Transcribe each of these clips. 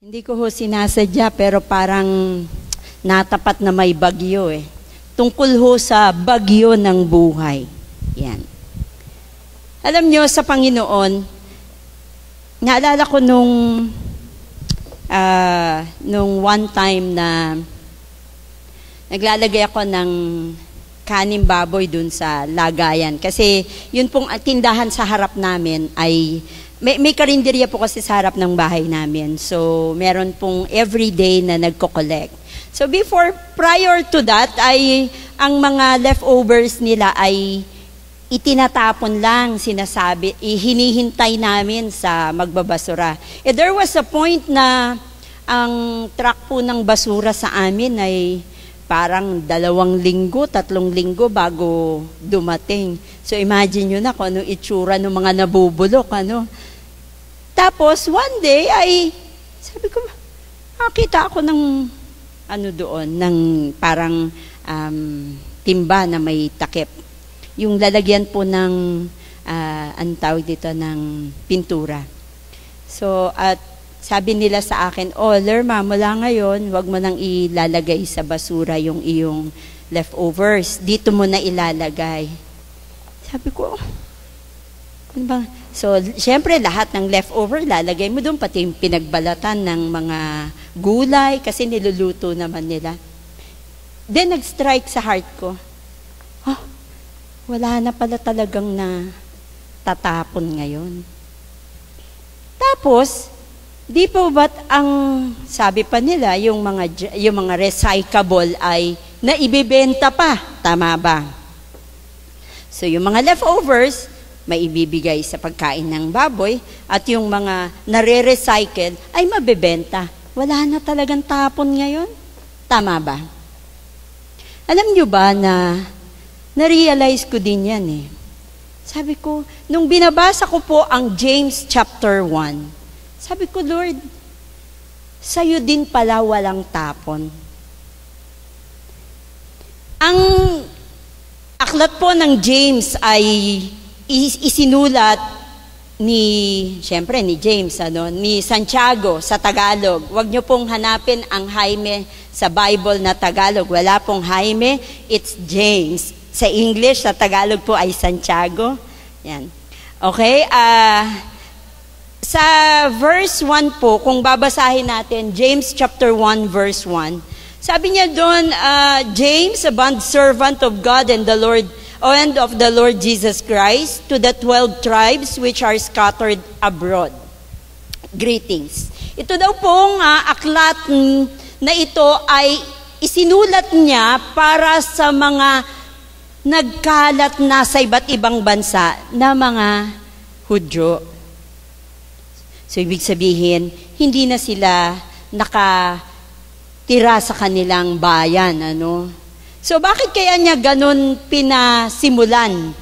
Hindi ko ho sinasadya pero parang natapat na may bagyo eh. Tungkol ho sa bagyo ng buhay. Yan. Alam nyo, sa Panginoon, naalala ko nung one time na naglalagay ako ng kaning baboy dun sa lagayan. Kasi yun pong tindahan sa harap namin ay may karinderya po kasi sa harap ng bahay namin. So, meron pong everyday na nagko-collect. So, prior to that, ay ang mga leftovers nila ay itinatapon lang, sinasabi, hinihintay namin sa magbabasura. There was a point na ang truck po ng basura sa amin ay parang 2 linggo, 3 linggo bago dumating. So, imagine nyo na kung anong itsura ng mga nabubulok, ano. Tapos, one day, ay, sabi ko, nakita ako ng, doon, ng parang timba na may takip. Yung lalagyan po ng, anong tawag dito, ng pintura. So, at sabi nila sa akin, Lerma, mula ngayon, wag mo nang ilalagay sa basura yung iyong leftovers. Dito mo na ilalagay. Sabi ko, ano ba? So, syempre, lahat ng leftover, lalagay mo doon, pati yung pinagbalatan ng mga gulay, kasi niluluto naman nila. Then, nag-strike sa heart ko. Wala na pala talagang na tatapon ngayon. Tapos, di po ba't ang sabi pa nila, yung mga recyclable ay naibibenta pa. Tama ba? So, yung mga leftovers, may ibibigay sa pagkain ng baboy at yung mga nare-recycle ay mabebenta. Wala na talagang tapon ngayon. Tama ba? Alam nyo ba na na-realize ko din yan eh. Sabi ko, nung binabasa ko po ang James chapter 1, sabi ko, Lord, sa'yo din pala walang tapon. Ang aklat po ng James ay isinulat ni James, ni Santiago sa Tagalog. Huwag niyo pong hanapin ang Jaime sa Bible na Tagalog. Wala pong Jaime, it's James. Sa English, sa Tagalog po ay Santiago. Yan. Okay? Sa verse 1 po, kung babasahin natin, James chapter 1 verse 1, sabi niya doon, James, a bondservant of God and of the Lord Jesus Christ, to the 12 tribes which are scattered abroad. Greetings. Ito daw pong aklat na ito ay isinulat niya para sa mga nagkalat na sa iba't ibang bansa na mga Hudyo. So, ibig sabihin, hindi na sila nakatira sa kanilang bayan, So, bakit kaya niya ganun pinasimulan?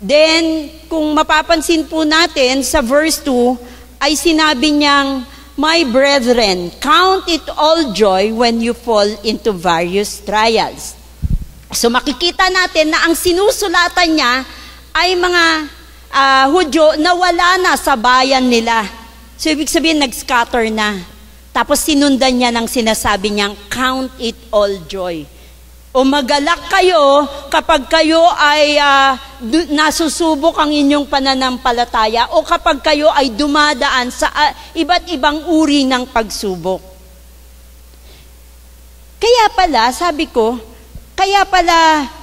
Then, kung mapapansin po natin, sa verse 2, ay sinabi niyang, My brethren, count it all joy when you fall into various trials. So, makikita natin na ang sinusulatan niya ay mga Hudyo na wala na sa bayan nila. So, ibig sabihin, nag-scatter na. Tapos, sinundan niya ng sinasabi niyang, count it all joy. O magalak kayo kapag kayo ay nasusubok ang inyong pananampalataya o kapag kayo ay dumadaan sa iba't ibang uri ng pagsubok. Kaya pala, sabi ko,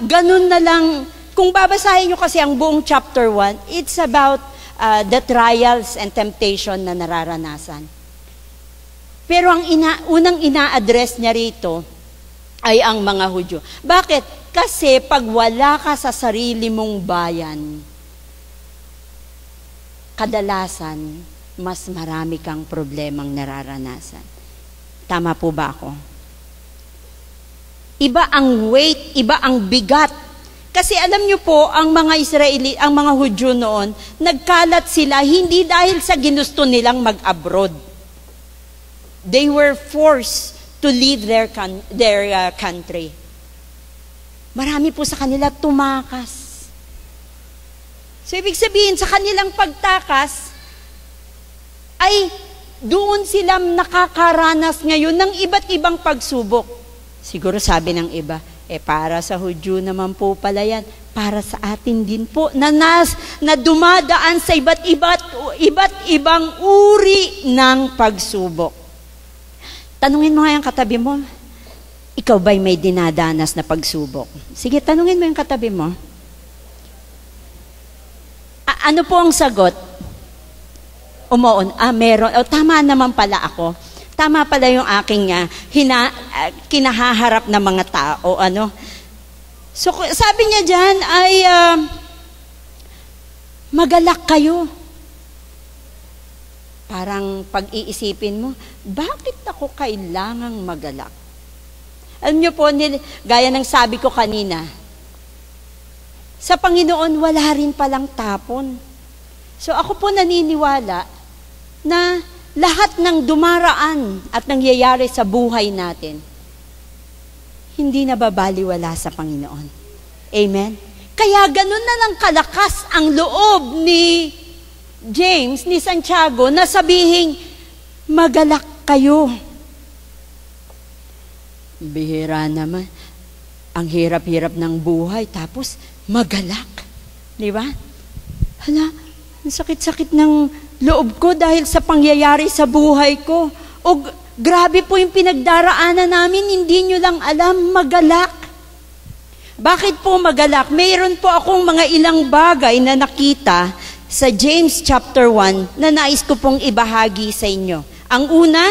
ganun na lang, kung babasahin nyo kasi ang buong chapter 1, it's about the trials and temptation na nararanasan. Pero ang unang ina-address niya rito, ay ang mga Hudyo. Bakit? Kasi pag wala ka sa sarili mong bayan, kadalasan, mas marami kang problemang nararanasan. Tama po ba ako? Iba ang weight, iba ang bigat. Kasi alam niyo po, ang mga Hudyo noon, nagkalat sila hindi dahil sa ginusto nilang mag-abroad. They were forced to leave their country. Marami po sa kanila tumakas. So, ibig sabihin, sa kanilang pagtakas, ay doon sila nakakaranas ngayon ng iba't ibang pagsubok. Siguro sabi ng iba, para sa Hudyo naman po pala yan, para sa atin din po, na dumadaan sa iba't ibang uri ng pagsubok. Tanungin mo nga yung katabi mo, ikaw ba'y may dinadanas na pagsubok? Sige, tanungin mo yung katabi mo. Ano po ang sagot? Meron. Tama naman pala ako. Tama pala yung aking kinahaharap na mga tao. So, sabi niya dyan ay, magalak kayo. Parang pag-iisipin mo, bakit ako kailangang magalak? Alam niyo po, gaya ng sabi ko kanina, sa Panginoon, wala rin palang tapon. So ako po naniniwala na lahat ng dumaraan at nangyayari sa buhay natin, hindi nababaliwala sa Panginoon. Amen? Kaya ganun na lang kalakas ang loob ni James, ni Santiago, na sabihing, magalak kayo. Bihira naman. Ang hirap-hirap ng buhay, tapos magalak. Di ba? Hala, ang sakit-sakit ng loob ko dahil sa pangyayari sa buhay ko. Grabe po yung pinagdaraanan namin, hindi nyo lang alam, magalak. Bakit po magalak? Mayroon po akong mga ilang bagay na nakita sa James chapter 1 na nais ko pong ibahagi sa inyo. Ang una,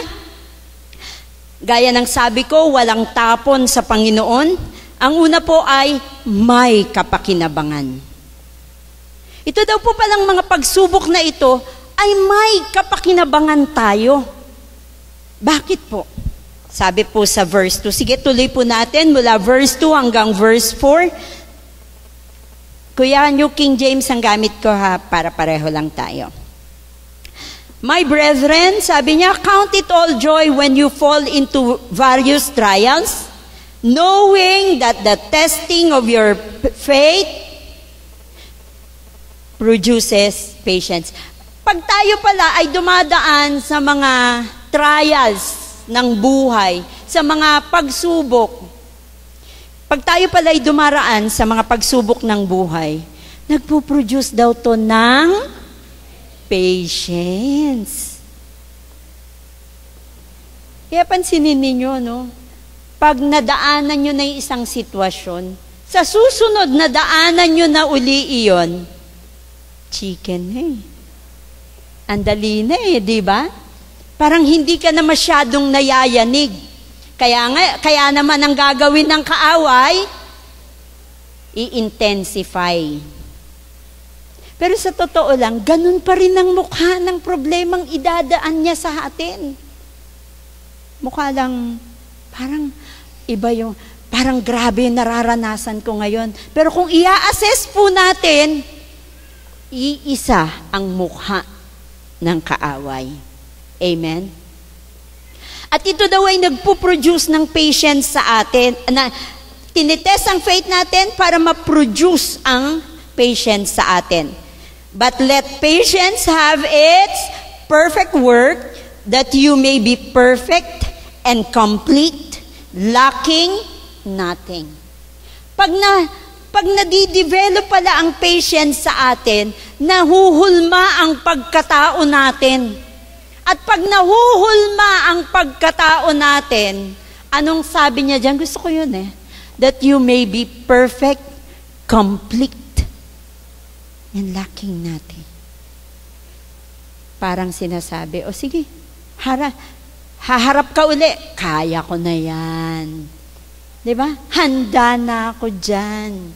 gaya ng sabi ko, walang tapon sa Panginoon. Ang una po ay may kapakinabangan. Ito daw po palang mga pagsubok na ito ay may kapakinabangan tayo. Bakit po? Sabi po sa verse 2. Sige, tuloy po natin mula verse 2 hanggang verse 4. Kuya, New King James ang gamit ko ha, para pareho lang tayo. My brethren, sabi niya, count it all joy when you fall into various trials, knowing that the testing of your faith produces patience. Pag tayo pala ay dumadaan sa mga trials ng buhay, sa mga pagsubok, pag tayo pala ay dumaraan sa mga pagsubok ng buhay, nagpo-produce daw to ng patience. Kaya pansinin ninyo, no? Pag nadaanan nyo na yung isang sitwasyon, sa susunod na daanan nyo na uli iyon, chicken, andali na di ba? Parang hindi ka na masyadong nayayanig. Kaya naman ang gagawin ng kaaway, i-intensify. Pero sa totoo lang, ganun pa rin ang mukha ng problemang idadaan niya sa atin. Mukha lang, parang iba yung, parang grabe yung nararanasan ko ngayon. Pero kung i-assess po natin, iisa ang mukha ng kaaway. Amen? At ito daw ay nagpo-produce ng patience sa atin, na tinitest ang faith natin para ma-produce ang patience sa atin. But let patience have its perfect work, that you may be perfect and complete, lacking nothing. Pag nadidevelop pala ang patience sa atin, nahuhulma ang pagkatao natin. At pag nahuhulma ang pagkatao natin, anong sabi niya dyan? Gusto ko yun that you may be perfect, complete, and lacking natin. Parang sinasabi, sige, haharap ka uli. Kaya ko na yan. Diba? Handa na ako dyan.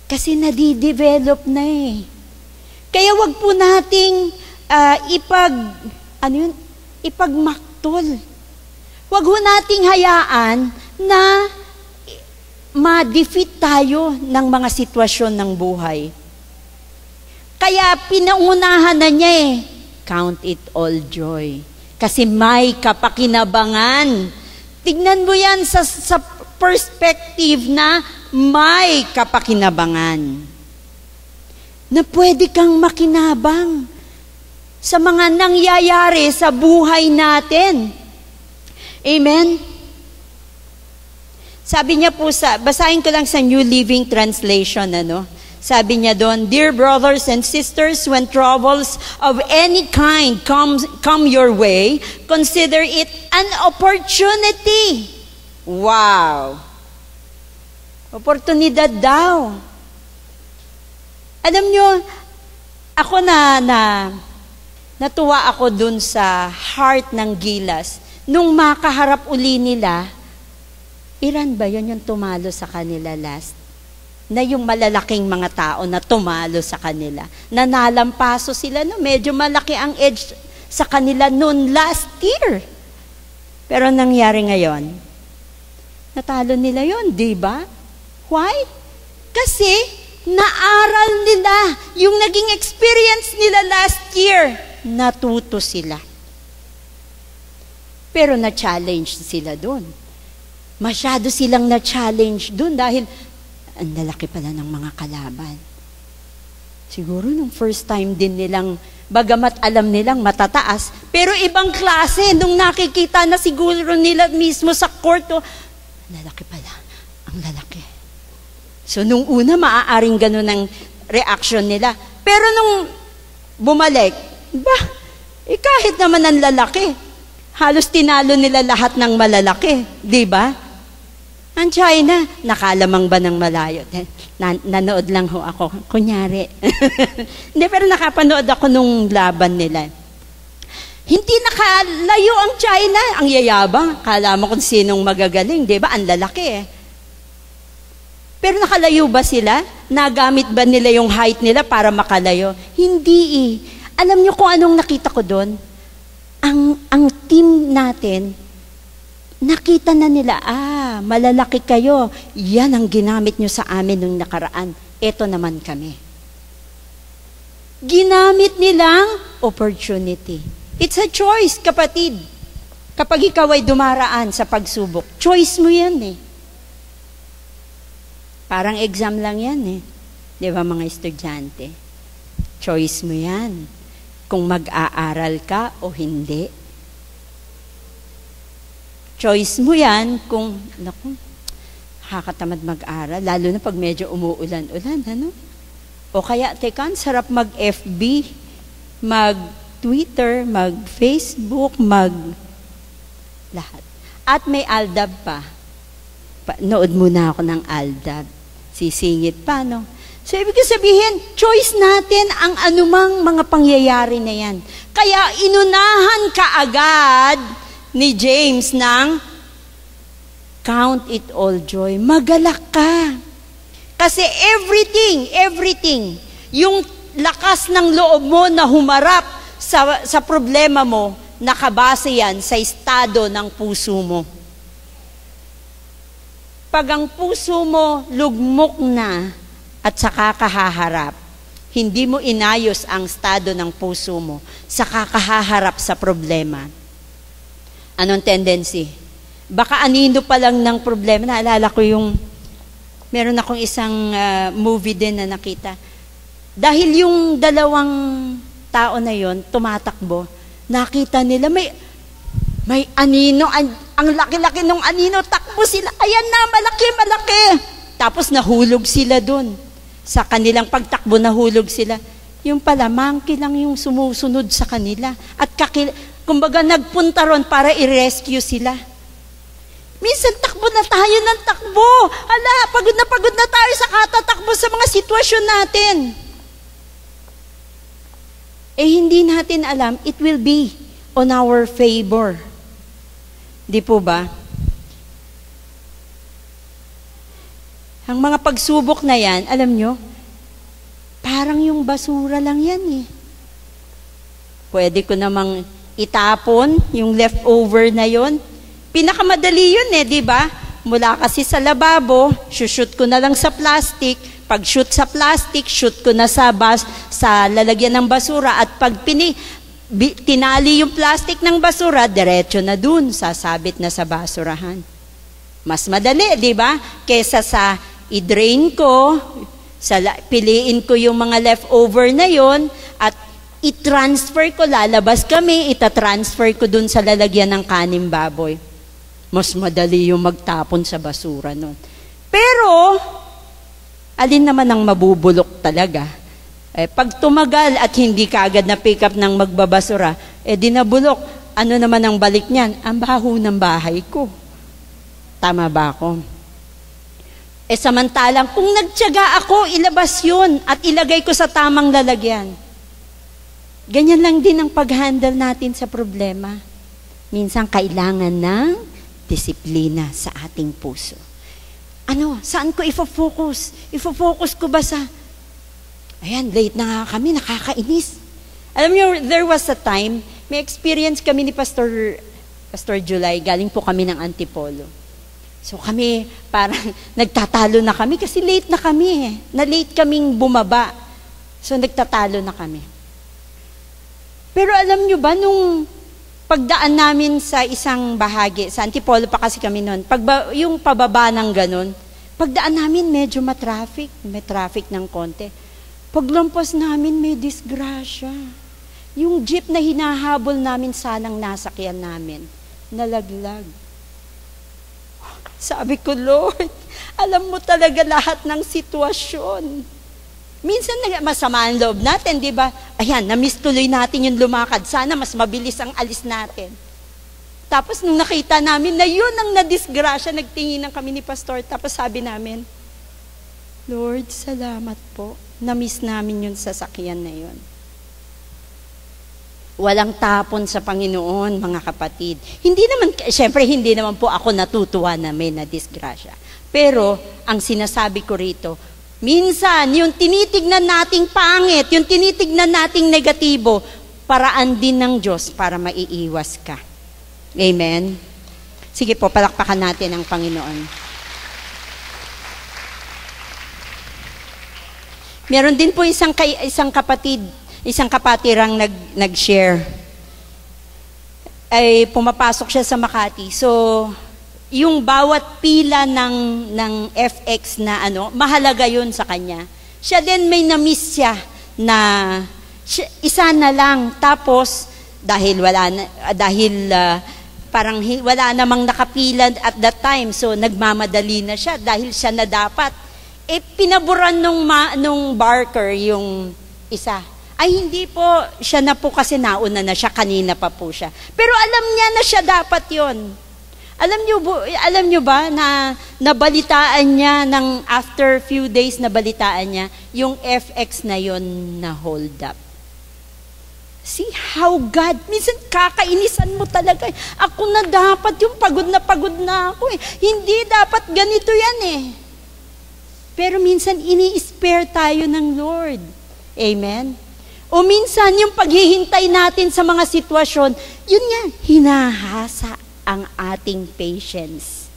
Kasi nadidevelop na Kaya wag po nating ipagmaktol. Wag ho nating hayaan na ma-defeat tayo ng mga sitwasyon ng buhay. Kaya pinangunahan na niya count it all joy. Kasi may kapakinabangan. Tignan mo yan sa perspective na may kapakinabangan. Na pwede kang makinabang sa mga nangyayari sa buhay natin. Amen? Sabi niya po basahin ko lang sa New Living Translation, Sabi niya doon, "Dear brothers and sisters, when troubles of any kind come your way, consider it an opportunity." Wow! Oportunidad daw. Alam niyo, ako natuwa ako dun sa heart ng Gilas. Nung makaharap uli nila, Iran ba yun yung tumalo sa kanila last? Na yung malalaking mga tao na tumalo sa kanila. Nanalampaso sila, medyo malaki ang edge sa kanila noon last year. Pero nangyari ngayon, natalo nila yun, di ba? Why? Kasi naaral nila yung naging experience nila last year. Natuto sila. Pero na-challenge sila doon. Masyado silang na-challenge doon dahil ang lalaki pala ng mga kalaban. Siguro nung first time din nilang, bagamat alam nilang matataas, pero ibang klase nung nakikita na siguro nila mismo sa court, ang lalaki pala, ang lalaki. So nung una, maaaring ganun ang reaction nila. Pero nung bumalik, kahit naman ang lalaki, halos tinalo nila lahat ng malalaki, di ba? Ang China, nakalamang ba ng malayo? Nanood lang ho ako, kunyari. Hindi, pero nakapanood ako nung laban nila. Hindi nakalayo ang China, ang yayabang. Kala mo kung sinong magagaling, di ba? Ang lalaki Pero nakalayo ba sila? Nagamit ba nila yung height nila para makalayo? Hindi Alam niyo kung anong nakita ko doon? Ang team natin, nakita na nila, malalaki kayo. Yan ang ginamit nyo sa amin nung nakaraan. Ito naman kami. Ginamit nilang opportunity. It's a choice, kapatid. Kapag ikaw ay dumaraan sa pagsubok, choice mo yan Parang exam lang yan Di ba mga estudyante? Choice mo yan. Kung mag-aaral ka o hindi. Choice mo yan kung, nakakatamad mag-aral, lalo na pag medyo umuulan-ulan, O kaya, sarap mag-FB, mag-Twitter, mag-Facebook, lahat. At may Aldab pa. Nood muna ako ng Aldab. Sisingit pa, So, ibig sabihin, choice natin ang anumang mga pangyayari na yan. Kaya, inunahan ka agad ni James ng count it all joy. Magalak ka. Kasi everything, yung lakas ng loob mo na humarap sa problema mo, nakabase yan sa estado ng puso mo. Pag ang puso mo lugmok na at saka kahaharap, hindi mo inayos ang estado ng puso mo, saka kahaharap sa problema. Anong tendency? Baka anino pa lang ng problema. Naalala ko meron akong isang movie din na nakita. Dahil yung dalawang tao na yon tumatakbo, nakita nila may anino, ang laki-laki ng anino, takbo sila, ayan na, malaki. Tapos nahulog sila dun. Sa kanilang pagtakbo, nahulog sila. Yung pala, monkey lang yung sumusunod sa kanila. At kumbaga nagpunta ron para i-rescue sila. Minsan takbo na tayo ng takbo. Pagod na tayo sa katatakbo sa mga sitwasyon natin. Hindi natin alam, it will be on our favor. Di po ba? Ang mga pagsubok na yan, alam nyo, parang yung basura lang yan Pwede ko namang itapon yung leftover na yon. Pinakamadali yun di ba? Mula kasi sa lababo, shoot ko na lang sa plastic. Pag shoot sa plastic, shoot ko na sa lalagyan ng basura. At pag tinali yung plastic ng basura, diretso na dun, sasabit na sa basurahan. Mas madali, di ba? Kesa sa i-drain ko, piliin ko yung mga leftover na yon at i-transfer ko, lalabas kami, itatransfer ko dun sa lalagyan ng kaning baboy. Mas madali yung magtapon sa basura nun. Pero, alin naman ang mabubulok talaga? Pag tumagal at hindi kaagad na pick up ng magbabasura, di nabulok. Ano naman ang balik niyan? Ang baho ng bahay ko. Tama ba ako? Samantalang, kung nagtiyaga ako, ilabas yun at ilagay ko sa tamang lalagyan. Ganyan lang din ang pag-handle natin sa problema. Minsan kailangan ng disiplina sa ating puso. Saan ko ifo-focus? Ifo-focus ko ba sa, ayan, late na nga kami, nakakainis. Alam niyo, there was a time, may experience kami ni Pastor July, galing po kami ng Antipolo. So kami, parang nagtatalo na kami kasi late na kami na-late kaming bumaba. So nagtatalo na kami. Pero alam nyo ba, nung pagdaan namin sa isang bahagi, sa Antipolo pa kasi kami noon, yung pababa ng ganun, pagdaan namin medyo may traffic ng konti. Paglampas namin may disgrasya. Yung jeep na hinahabol namin sanang nasakyan namin, nalaglag. Sabi ko, Lord, alam mo talaga lahat ng sitwasyon. Minsan masama ang loob natin, di ba? Ayan, na-miss tuloy natin yung lumakad. Sana mas mabilis ang alis natin. Tapos nung nakita namin na yun ang nadisgrasya, nagtinginan kami ni Pastor. Tapos sabi namin, Lord, salamat po. Na-miss namin yung sasakyan na yun. Walang tapon sa Panginoon, mga kapatid. Siyempre, hindi naman po ako natutuwa na may nadisgrasya. Pero, ang sinasabi ko rito, minsan, yung tinitignan nating pangit, yung tinitignan nating negatibo, paraan din ng Diyos para maiiwas ka. Amen? Sige po, palakpakan natin ang Panginoon. Meron din po isang kapatirang nag-share. Ay pumapasok siya sa Makati. So, yung bawat pila ng FX na mahalaga yun sa kanya. Siya din may na-miss siya na isa na lang. Tapos, dahil parang wala namang nakapila at that time, so nagmamadali na siya dahil siya na dapat. Pinaburan nung barker yung isa. Ay, hindi po. Siya na po kasi nauna na siya. Kanina pa po siya. Pero alam niya na siya dapat yon. Alam niyo ba na nabalitaan niya after few days nabalitaan niya yung FX na yon na hold up. See how God, minsan kakainisan mo talaga. Ako na dapat yung pagod na ako eh. Hindi dapat ganito yan eh. Pero minsan ini-spare tayo ng Lord. Amen? O minsan, yung paghihintay natin sa mga sitwasyon, yun nga, hinahasa ang ating patience.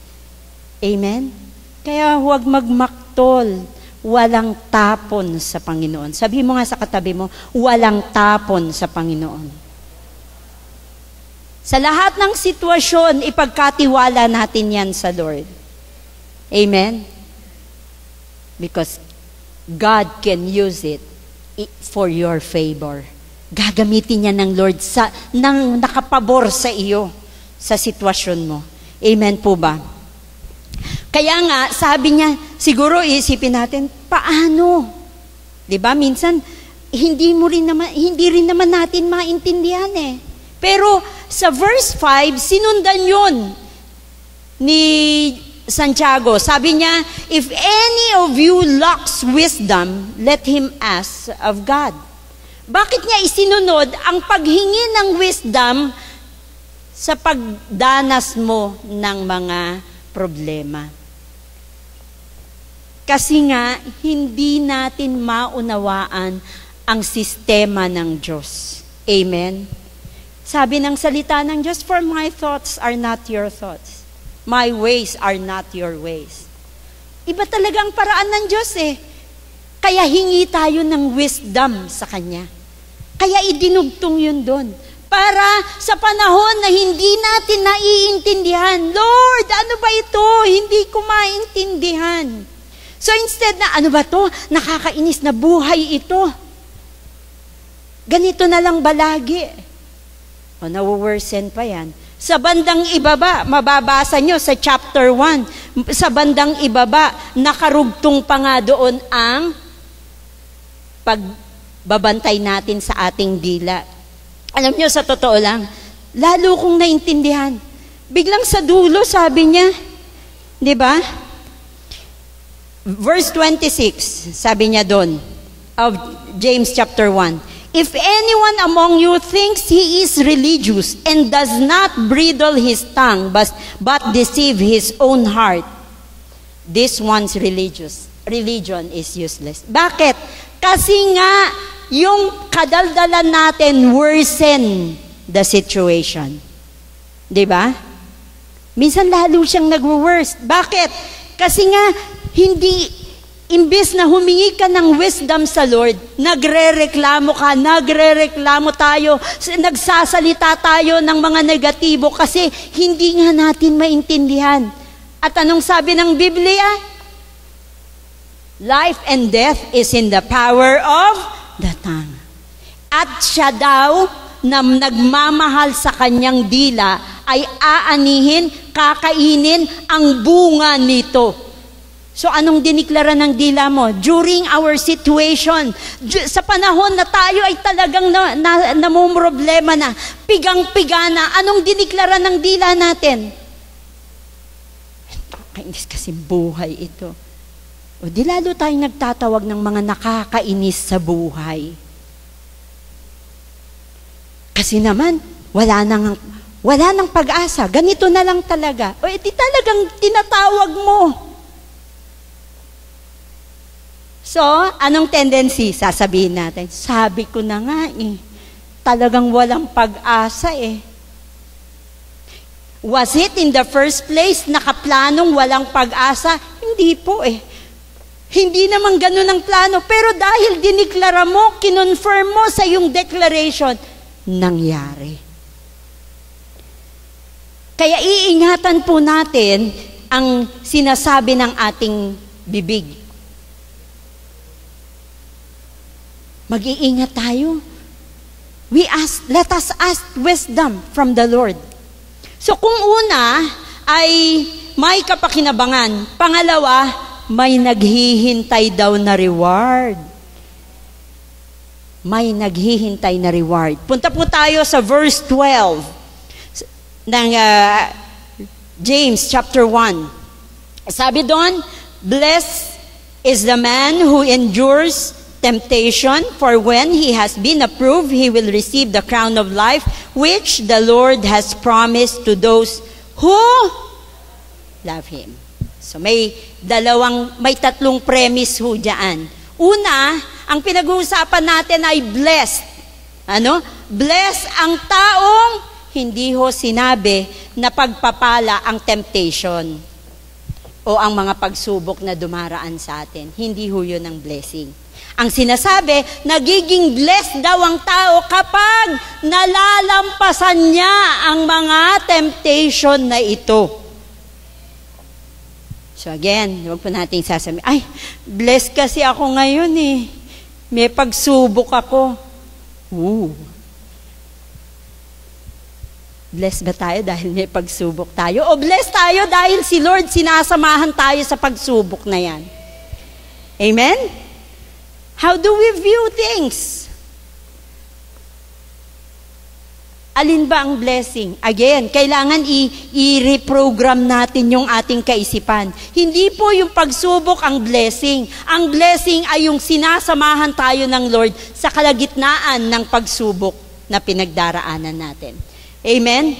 Amen? Kaya huwag magmaktol. Walang tapon sa Panginoon. Sabi mo nga sa katabi mo, walang tapon sa Panginoon. Sa lahat ng sitwasyon, ipagkatiwala natin yan sa Lord. Amen? Because God can use it for your favor. Gagamitin niya ng Lord nang nakapabor sa iyo sa sitwasyon mo. Amen po ba? Kaya nga, sabi niya, siguro isipin natin, paano? 'Di ba? Minsan hindi rin naman natin maintindihan eh. Pero sa verse 5, sinundan 'yon ni Santiago. Sabi niya, if any of you lacks wisdom, let him ask of God. Bakit niya isinunod ang paghingi ng wisdom sa pagdanas mo ng mga problema? Kasi nga, hindi natin maunawaan ang sistema ng Diyos. Amen? Sabi ng salita ng Diyos, for my thoughts are not your thoughts. My ways are not your ways. Iba talaga ang paraan ng Diyos eh. Kaya hingi tayo ng wisdom sa Kanya. Kaya idinugtong yun doon. Para sa panahon na hindi natin naiintindihan, Lord, ano ba ito? Hindi ko maintindihan. So instead na, ano ba to? Nakakainis na buhay ito. Ganito na lang balagi. O, nawo-worsen pa yan. Sa bandang ibaba, mababasa nyo sa chapter 1, sa bandang ibaba, nakarugtong pa nga doon ang pagbabantay natin sa ating dila. Alam nyo, sa totoo lang, lalo kong naintindihan. Biglang sa dulo, sabi niya, di ba? Verse 26, sabi niya doon, of James chapter 1, if anyone among you thinks he is religious and does not bridle his tongue but deceive his own heart, this one's religion is useless. Bakit? Kasi nga, yung kadaldalan natin worsen the situation. Diba? Minsan lalo siyang nag-worse. Bakit? Kasi nga, imbes na humingi ka ng wisdom sa Lord, nagrereklamo tayo, nagsasalita tayo ng mga negatibo kasi hindi nga natin maintindihan. At anong sabi ng Biblia? Life and death is in the power of the tongue. At siya daw na nagmamahal sa kanyang dila ay aanihin, kakainin ang bunga nito. So anong diniklara ng dila mo? During our situation, sa panahon na tayo ay talagang namumroblema na, pigang-piga na, anong diniklara ng dila natin? Nakakainis kasi buhay ito. O di lalo tayong nagtatawag ng mga nakakainis sa buhay. Kasi naman, wala nang pag-asa. Ganito na lang talaga. O di talagang tinatawag mo. So, anong tendency? Sasabihin natin, sabi ko na nga talagang walang pag-asa Was it in the first place nakaplanong walang pag-asa? Hindi po Hindi naman ganun ang plano. Pero dahil diniklara mo, kinonfirm mo sa iyong declaration, nangyari. Kaya iingatan po natin ang sinasabi ng ating bibig. Mag-iingat tayo. Let us ask wisdom from the Lord. So kung una ay may kapakinabangan, pangalawa, may naghihintay daw na reward. May naghihintay na reward. Punta po tayo sa verse 12 ng James chapter 1. Sabi doon, blessed is the man who endures temptation, for when he has been approved, he will receive the crown of life, which the Lord has promised to those who love Him. So may tatlong premise ho dyan. Una, ang pinag-uusapan natin ay blessed. Ano? Blessed ang taong hindi ho sinabi na pagpapala ang temptation o ang mga pagsubok na dumaraan sa atin. Hindi ho yun ang blessing. Ang sinasabi, nagiging blessed daw ang tao kapag nalalampasan niya ang mga temptation na ito. So again, huwag po natin sasabihin, ay, blessed kasi ako ngayon May pagsubok ako. Blessed ba tayo dahil may pagsubok tayo? O blessed tayo dahil si Lord sinasamahan tayo sa pagsubok na yan? Amen? How do we view things? Alin ba ang blessing? Again, kailangan i-reprogram natin yung ating kaisipan. Hindi po yung pagsubok ang blessing. Ang blessing ay yung sinasamahan tayo ng Lord sa kalagitnaan ng pagsubok na pinagdaraanan natin. Amen?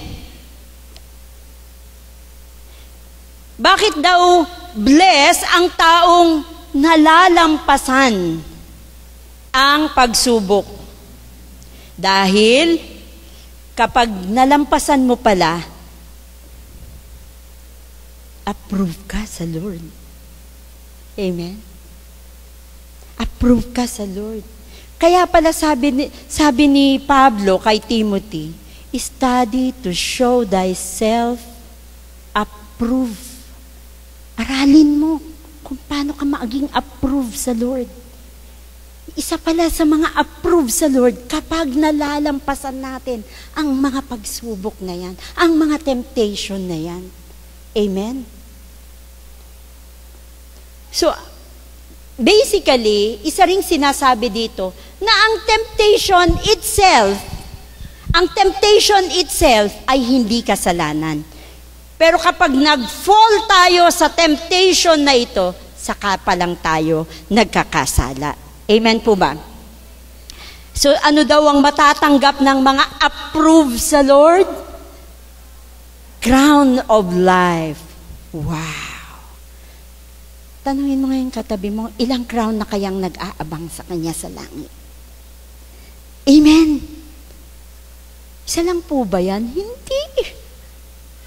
Bakit daw bless ang taong nalalampasan ang pagsubok? Dahil kapag nalampasan mo pala, approve ka sa Lord. Amen? Approve ka sa Lord. Kaya pala sabi ni Pablo kay Timothy, study to show thyself approved. Aralin mo kung paano ka maging approved sa Lord. Isa pala sa mga approved sa Lord kapag nalalampasan natin ang mga pagsubok na yan, ang mga temptation na yan. Amen? So, basically, isa ring sinasabi dito na ang temptation itself ay hindi kasalanan. Pero kapag nag-fall tayo sa temptation na ito, saka pa lang tayo nagkakasala. Amen po ba? So ano daw ang matatanggap ng mga approved sa Lord? Crown of life. Wow! Tanungin mo ngayon katabi mo, ilang crown na kayang nag-aabang sa Kanya sa langit? Amen! Isa lang po ba yan? Hindi.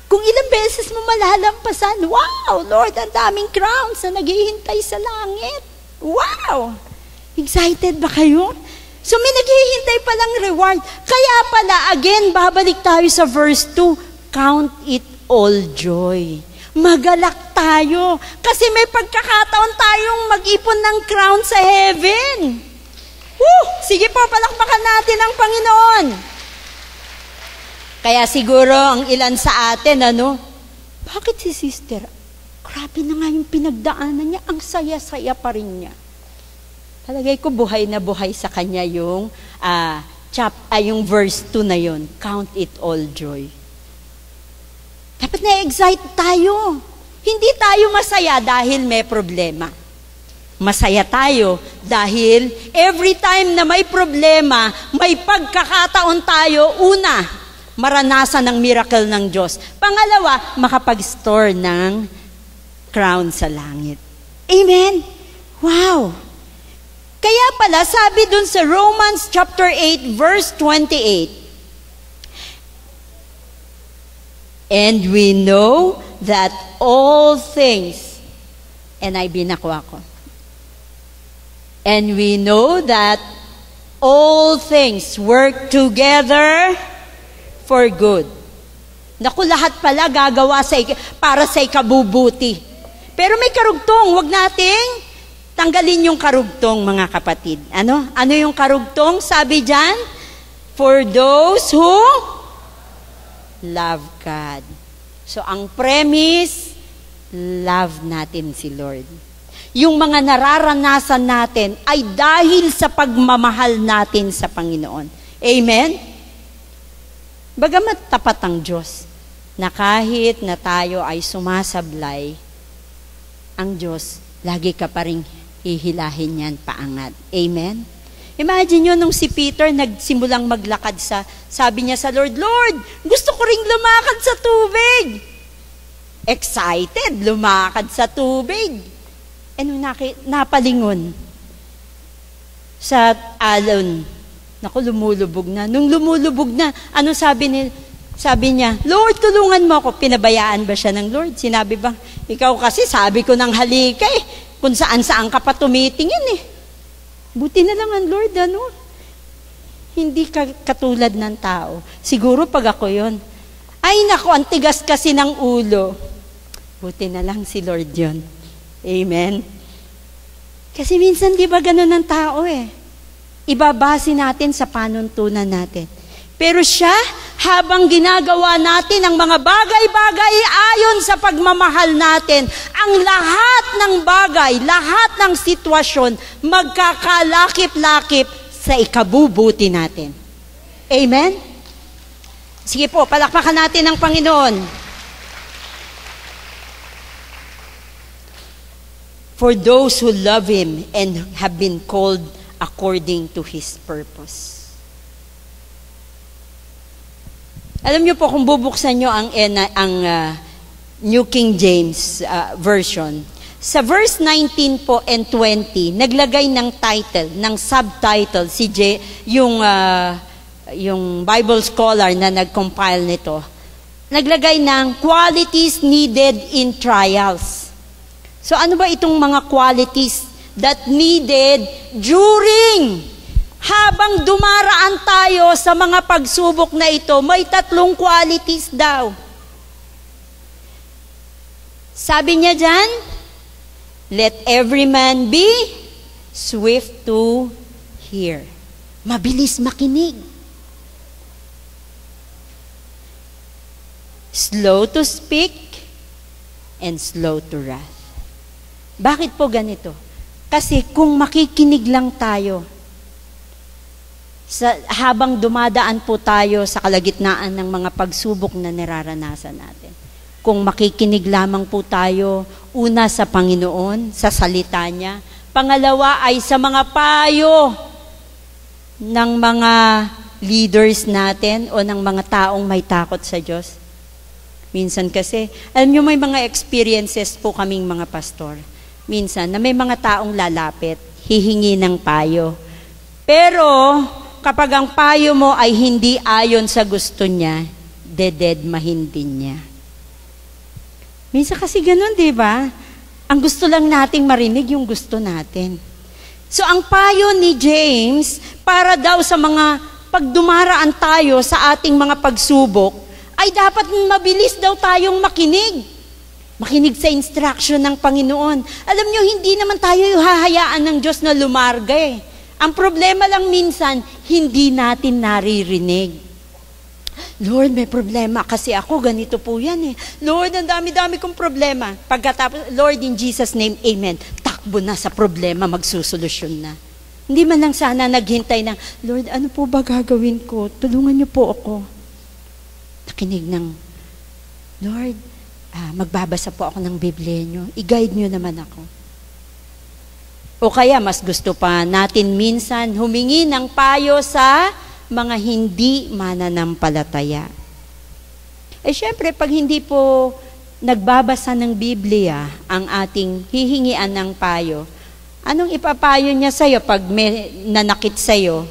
Kung ilang beses mo malalampasan, wow, Lord, ang daming crowns na naghihintay sa langit. Wow! Excited ba kayo? So may naghihintay palang reward. Kaya pala, again, babalik tayo sa verse 2. Count it all joy. Magalak tayo. Kasi may pagkakataon tayong mag-ipon ng crown sa heaven. Woo! Sige po, palakpakan natin ang Panginoon. Kaya siguro ang ilan sa atin, bakit si sister? Grabe na nga yung pinagdaanan niya. Ang saya-saya pa rin niya. Talagay ko buhay na buhay sa kanya yung yung verse 2 na yun. Count it all joy. Dapat na-excite tayo. Hindi tayo masaya dahil may problema. Masaya tayo dahil every time na may problema, may pagkakataon tayo, una, maranasan ng miracle ng Diyos. Pangalawa, makapag-store ng crown sa langit. Amen? Wow! Kaya pala, sabi dun sa Romans chapter 8, verse 28, and we know that all things, and I binakwa ko, and we know that all things work together for good. Naku, lahat pala gagawa para sa ikabubuti. Pero may karugtong, wag nating tanggalin yung karugtong, mga kapatid. Ano yung karugtong? Sabi dyan, for those who love God. So, ang premise, love natin si Lord. Yung mga nararanasan natin ay dahil sa pagmamahal natin sa Panginoon. Amen? Bagamat tapat ang Diyos, na kahit na tayo ay sumasablay, ang Diyos, lagi ka pa rin hihilahin yan paangat. Amen? Imagine nyo nung si Peter nagsimulang maglakad sabi niya sa Lord, Lord, gusto ko ring lumakad sa tubig. Excited, lumakad sa tubig. E nung napalingon sa alon, naku, lumulubog na. Nung lumulubog na, ano sabi niya, Lord, tulungan mo ako. Pinabayaan ba siya ng Lord? Sinabi ba, ikaw kasi sabi ko ng halika kung saan-saan ka pa tumitingin Buti na lang ang Lord, Hindi katulad ng tao. Siguro pag ako yon, ay naku, ang tigas kasi ng ulo. Buti na lang si Lord yon. Amen? Kasi minsan di ba ganun ang tao Ibabase natin sa panuntunan natin. Pero siya, habang ginagawa natin ang mga bagay-bagay ayon sa pagmamahal natin, ang lahat ng bagay, lahat ng sitwasyon, magkakalakip-lakip sa ikabubuti natin. Amen? Sige po, palakpakan natin ang Panginoon. For those who love Him and have been called according to His purpose. Alam niyo po, kung bubuksan niyo ang New King James Version, sa verse 19 po and 20, naglagay ng title, ng subtitle, yung Bible scholar na nag-compile nito, naglagay ng qualities needed in trials. So ano ba itong mga qualities that needed habang dumaraan tayo sa mga pagsubok na ito, may 3 qualities daw. Sabi niya dyan, let every man be swift to hear. Mabilis makinig. Slow to speak and slow to wrath. Bakit po ganito? Kasi kung makikinig lang tayo, habang dumadaan po tayo sa kalagitnaan ng mga pagsubok na nararanasan natin, kung makikinig lamang po tayo, una sa Panginoon, sa salita niya, pangalawa ay sa mga payo ng mga leaders natin o ng mga taong may takot sa Diyos. Minsan kasi, alam nyo, may mga experiences po kaming mga pastor. Minsan, na may mga taong lalapit, hihingi ng payo. Pero, kapag ang payo mo ay hindi ayon sa gusto niya, dededmahin din niya. Minsan kasi ganun, di ba? Ang gusto lang nating marinig yung gusto natin. So, ang payo ni James, para daw sa mga pagdumaraan tayo sa ating mga pagsubok, ay dapat mabilis daw tayong makinig. Makinig sa instruction ng Panginoon. Alam nyo, hindi naman tayo hahayaan ng Diyos na lumarga eh. Ang problema lang minsan, hindi natin naririnig. Lord, may problema kasi ako, ganito po yan eh. Lord, ang dami-dami kong problema. Pagkatapos, Lord, in Jesus' name, amen. Takbo na sa problema, magsusolusyon na. Hindi man lang sana naghintay ng, Lord, ano po ba gagawin ko? Tulungan niyo po ako. Nakinig ng, Lord, magbabasa po ako ng Biblia niyo. I-guide niyo naman ako. O kaya, mas gusto pa natin minsan humingi ng payo sa mga hindi mananampalataya. Eh syempre, pag hindi po nagbabasa ng Biblia ang ating hihingian ng payo, anong ipapayo niya sa'yo pag may nanakit sa'yo?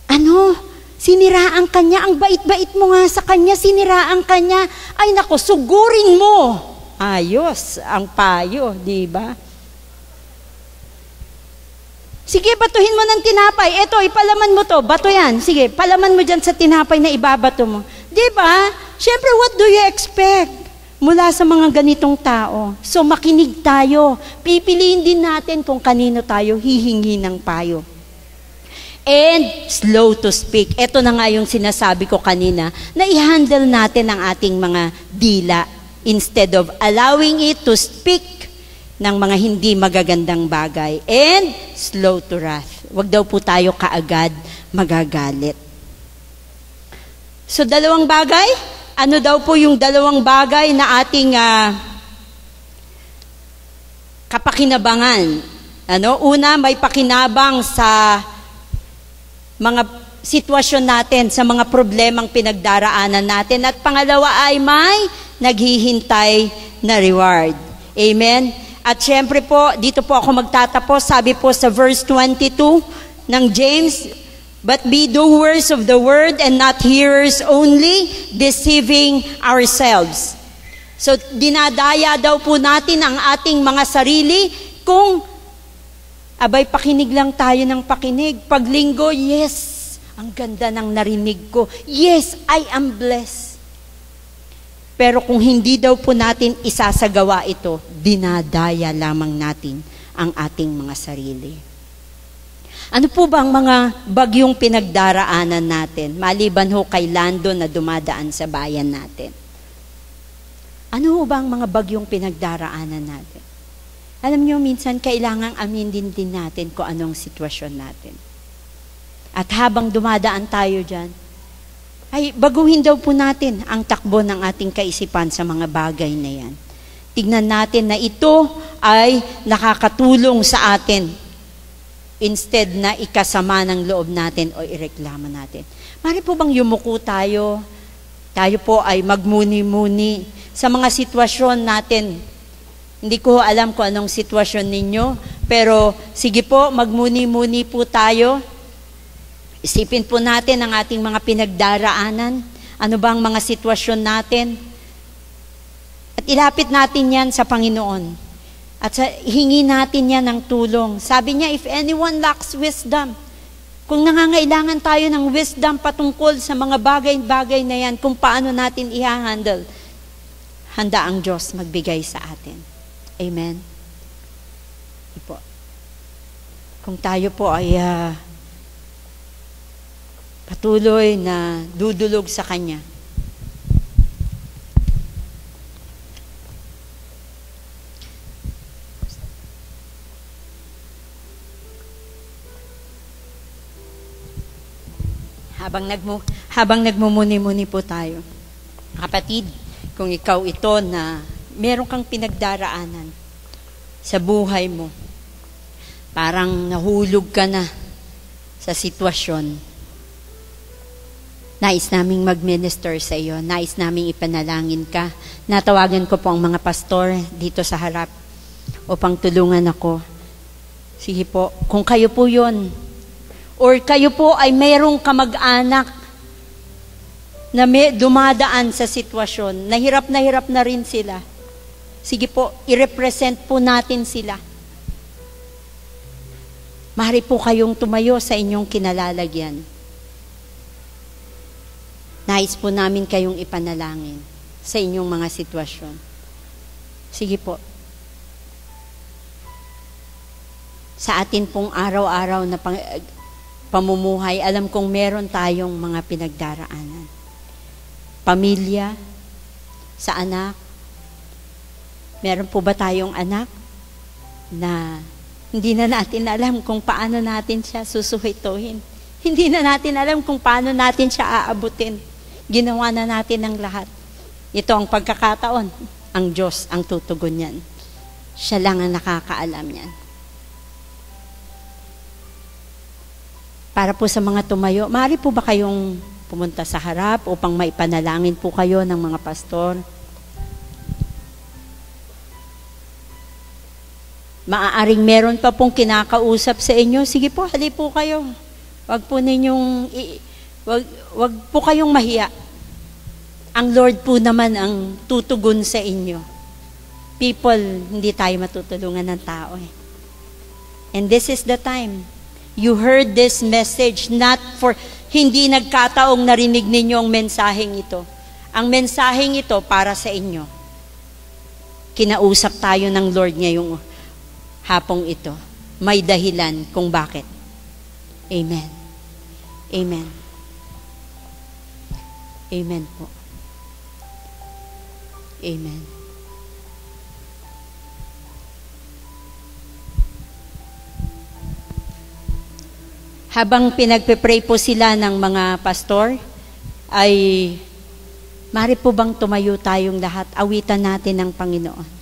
Ano? Siniraan ka niya, ang bait-bait mo nga sa kanya, siniraan ka niya. Ay nako, sugurin mo. Ayos ang payo, di ba? Sige, batuhin mo ng tinapay. Eto, ipalaman mo to. Bato yan. Sige, palaman mo dyan sa tinapay na ibabato mo. Di ba? Siyempre, what do you expect mula sa mga ganitong tao? So, makinig tayo. Pipiliin din natin kung kanino tayo hihingi ng payo. And slow to speak. Ito na nga yung sinasabi ko kanina, na i-handle natin ang ating mga dila instead of allowing it to speak ng mga hindi magagandang bagay. And slow to wrath. Huwag daw po tayo kaagad magagalit. So, dalawang bagay? Ano daw po yung dalawang bagay na ating kapakinabangan? Una, may pakinabang sa mga sitwasyon natin, sa mga problemang pinagdaraanan natin. At pangalawa ay may naghihintay na reward. Amen? At syempre po, dito po ako magtatapos. Sabi po sa verse 22 ng James, but be doers of the word and not hearers only, deceiving ourselves. So, dinadaya daw po natin ang ating mga sarili kung abay, pakinig lang tayo ng pakinig. Pag linggo, yes, ang ganda ng narinig ko. Yes, I am blessed. Pero kung hindi daw po natin isasagawa ito, dinadaya lamang natin ang ating mga sarili. Ano po ba ang mga bagyong pinagdaraanan natin, maliban ho kay Lando na dumadaan sa bayan natin? Ano ba ang mga bagyong pinagdaraanan natin? Alam nyo, minsan kailangang aminin din natin kung anong sitwasyon natin. At habang dumadaan tayo dyan, ay baguhin daw po natin ang takbo ng ating kaisipan sa mga bagay na yan. Tignan natin na ito ay nakakatulong sa atin instead na ikasama ng loob natin o ireklamo natin. Mari po bang yumuko tayo? Tayo po ay magmuni-muni sa mga sitwasyon natin. Hindi ko alam kung anong sitwasyon ninyo, pero sige po, magmuni-muni po tayo. Isipin po natin ang ating mga pinagdaraanan. Ano ba ang mga sitwasyon natin? At ilapit natin yan sa Panginoon. At hingi natin yan ng tulong. Sabi niya, if anyone lacks wisdom, kung nangangailangan tayo ng wisdom patungkol sa mga bagay-bagay na yan, kung paano natin i-handle, handa ang Diyos magbigay sa atin. Amen. Ipo. kung tayo po ay patuloy na dudulog sa Kanya. Habang nagmumuni-muni po tayo, kapatid, kung ikaw ito na meron kang pinagdaraanan sa buhay mo, parang nahulog ka na sa sitwasyon, nais naming mag-minister sa iyo, nais naming ipanalangin ka. Natawagan ko po ang mga pastor dito sa harap upang tulungan ako. Sige po, kung kayo po yun, or kayo po ay mayroong kamag-anak na dumadaan sa sitwasyon, na hirap na rin sila. Sige po, i-represent po natin sila. Maaari po kayong tumayo sa inyong kinalalagyan. Nais po namin kayong ipanalangin sa inyong mga sitwasyon. Sige po. Sa atin pong araw-araw na pamumuhay, alam kong meron tayong mga pinagdaraanan. Pamilya, sa anak. Meron po ba tayong anak na hindi na natin alam kung paano natin siya susuhituhin? Hindi na natin alam kung paano natin siya aabutin. Ginawa na natin ang lahat. Ito ang pagkakataon. Ang Diyos ang tutugon yan. Siya lang ang nakakaalam yan. Para po sa mga tumayo, maaari po ba kayong pumunta sa harap upang maipanalangin po kayo ng mga pastor? Maaaring meron pa pong kinakausap sa inyo, sige po, hali po kayo. Wag po kayong mahiya. Ang Lord po naman ang tutugon sa inyo. People, hindi tayo matutulungan ng tao eh. And this is the time. You heard this message hindi nagkataong narinig ninyo ang mensaheng ito. Ang mensaheng ito para sa inyo. Kinausap tayo ng Lord ngayong hapong ito. May dahilan kung bakit. Amen. Amen. Amen po. Amen. Habang pinagpe-pray po sila ng mga pastor, ay maaari po bang tumayo tayong lahat, awitan natin ng Panginoon.